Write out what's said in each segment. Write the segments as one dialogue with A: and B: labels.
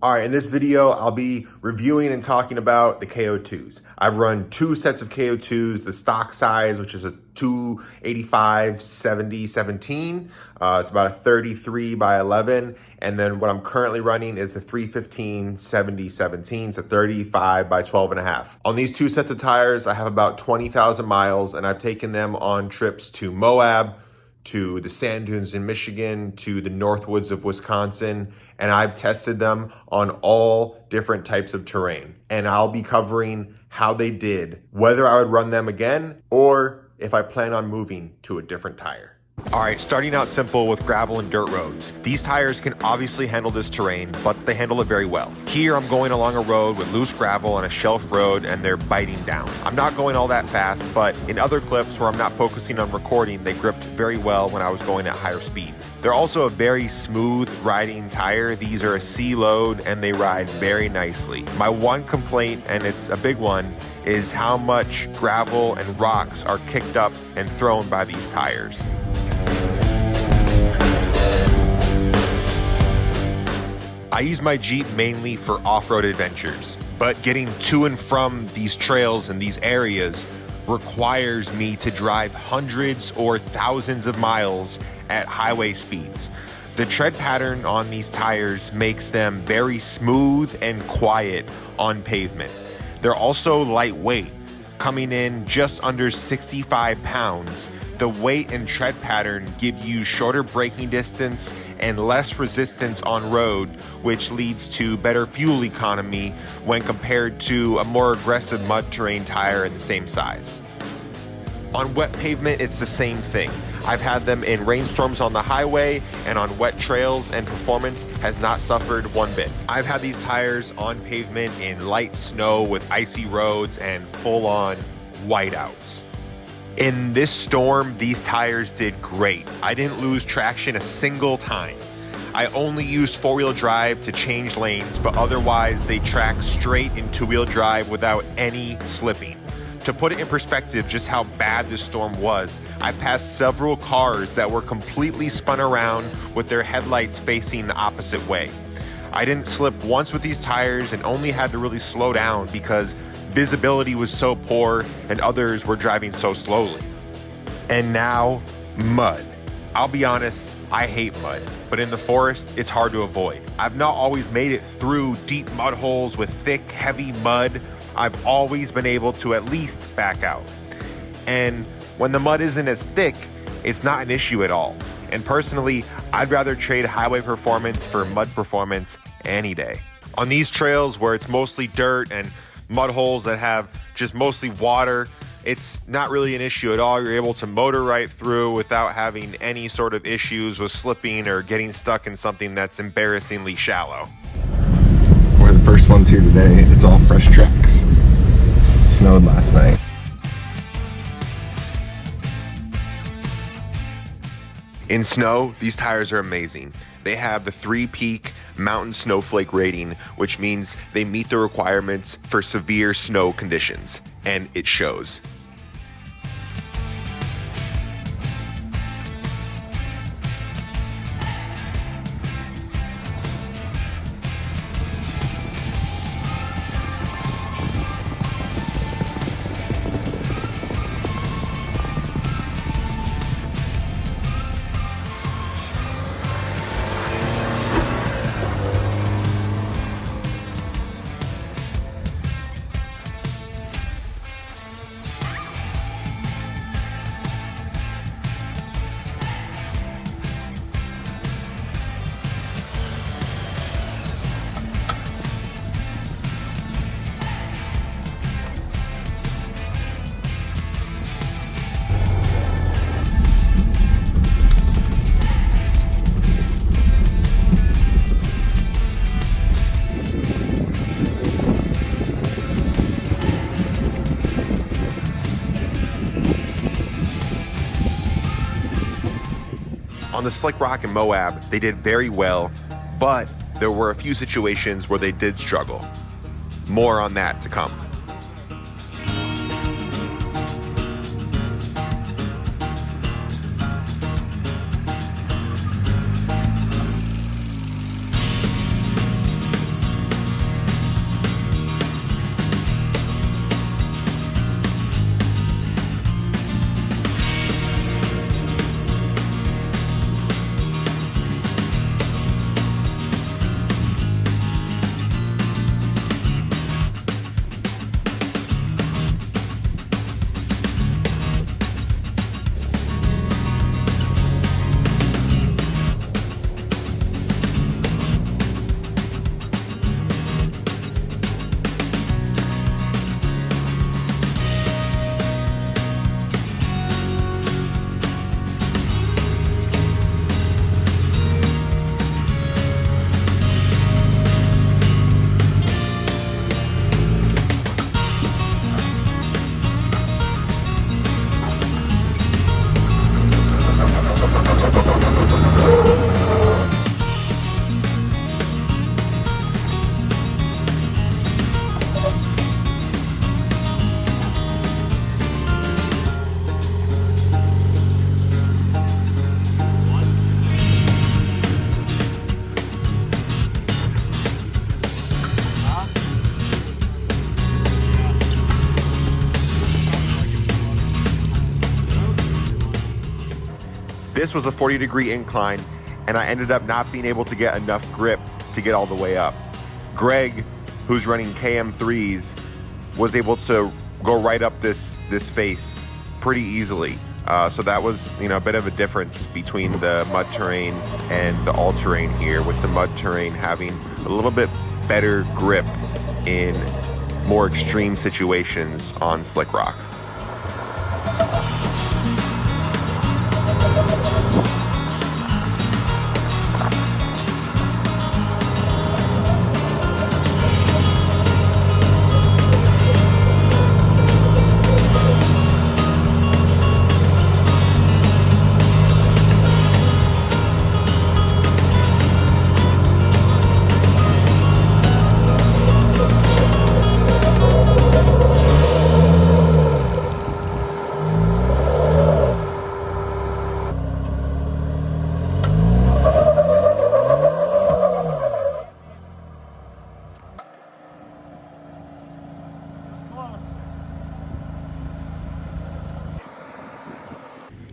A: All right, in this video, I'll be reviewing and talking about the KO2s. I've run two sets of KO2s, the stock size, which is a 285/70/17. It's about a 33 by 11. And then what I'm currently running is the 315/70/17, so 35 by 12.5. On these two sets of tires, I have about 20,000 miles, and I've taken them on trips to Moab, to the sand dunes in Michigan, to the Northwoods of Wisconsin, and I've tested them on all different types of terrain. And I'll be covering how they did, whether I would run them again, or if I plan on moving to a different tire. All right, starting out simple with gravel and dirt roads. These tires can obviously handle this terrain, but they handle it very well. Here I'm going along a road with loose gravel on a shelf road and they're biting down. I'm not going all that fast, but in other clips where I'm not focusing on recording, they gripped very well when I was going at higher speeds. They're also a very smooth riding tire. These are a C load and they ride very nicely. My one complaint, and it's a big one, is how much gravel and rocks are kicked up and thrown by these tires. I use my Jeep mainly for off-road adventures, but getting to and from these trails and these areas requires me to drive hundreds or thousands of miles at highway speeds. The tread pattern on these tires makes them very smooth and quiet on pavement. They're also lightweight, coming in just under 65 pounds. The weight and tread pattern give you shorter braking distance and less resistance on road, which leads to better fuel economy when compared to a more aggressive mud terrain tire in the same size. On wet pavement, it's the same thing. I've had them in rainstorms on the highway and on wet trails, and performance has not suffered one bit. I've had these tires on pavement in light snow with icy roads and full-on whiteouts. In this storm, these tires did great. I didn't lose traction a single time. I only used four-wheel drive to change lanes, but otherwise they track straight in two-wheel drive without any slipping. To put it in perspective just how bad this storm was, I passed several cars that were completely spun around with their headlights facing the opposite way. I didn't slip once with these tires and only had to really slow down because visibility was so poor and others were driving so slowly. And now, mud. I'll be honest, I hate mud, but in the forest, it's hard to avoid. I've not always made it through deep mud holes with thick, heavy mud. I've always been able to at least back out. And when the mud isn't as thick, it's not an issue at all. And personally, I'd rather trade highway performance for mud performance any day. On these trails where it's mostly dirt and mud holes that have just mostly water, it's not really an issue at all. You're able to motor right through without having any sort of issues with slipping or getting stuck in something that's embarrassingly shallow.
B: We're the first ones here today. It's all fresh tracks. Snowed last night.
A: In snow, these tires are amazing. They have the 3-peak mountain snowflake rating, which means they meet the requirements for severe snow conditions, and it shows. On the slick rock in Moab, they did very well, but there were a few situations where they did struggle. More on that to come. This was a 40-degree incline, and I ended up not being able to get enough grip to get all the way up. Greg, who's running KM3s, was able to go right up this face pretty easily. So that was, a bit of a difference between the mud terrain and the all-terrain here, with the mud terrain having a little bit better grip in more extreme situations on slick rock.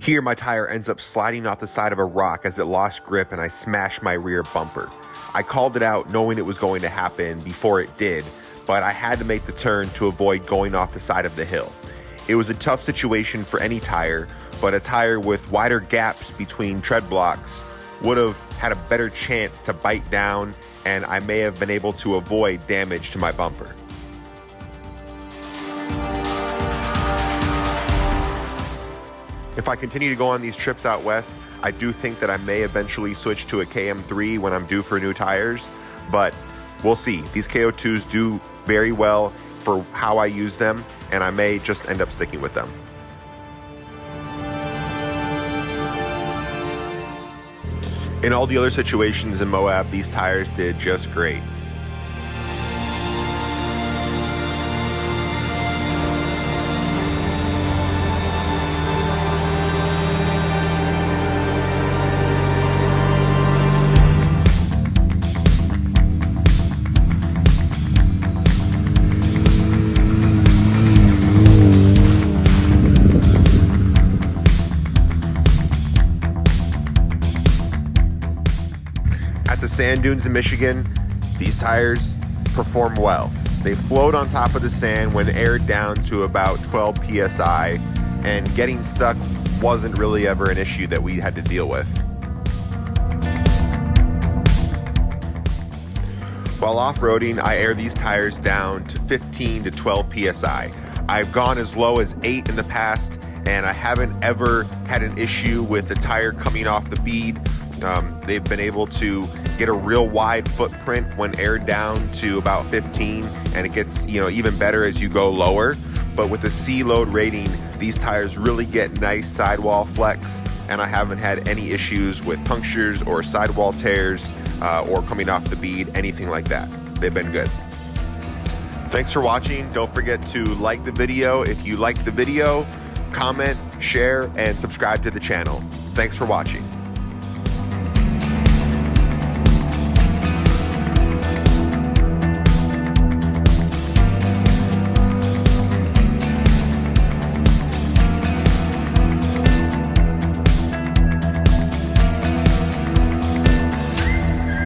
A: Here, my tire ends up sliding off the side of a rock as it lost grip and I smashed my rear bumper. I called it out knowing it was going to happen before it did, but I had to make the turn to avoid going off the side of the hill. It was a tough situation for any tire, but a tire with wider gaps between tread blocks would have had a better chance to bite down, and I may have been able to avoid damage to my bumper. If I continue to go on these trips out west, I do think that I may eventually switch to a KM3 when I'm due for new tires, but we'll see. These KO2s do very well for how I use them, and I may just end up sticking with them. In all the other situations in Moab, these tires did just great. At the sand dunes in Michigan, these tires perform well. They float on top of the sand when aired down to about 12 psi, and getting stuck wasn't really ever an issue that we had to deal with. While off-roading, I air these tires down to 15 to 12 psi. I've gone as low as 8 in the past, and I haven't ever had an issue with the tire coming off the bead. They've been able to get a real wide footprint when aired down to about 15, and it gets even better as you go lower. But with the C load rating, these tires really get nice sidewall flex, and I haven't had any issues with punctures or sidewall tears or coming off the bead, anything like that. They've been good. Thanks for watching. Don't forget to like the video if you liked the video, comment, share, and subscribe to the channel. Thanks for watching.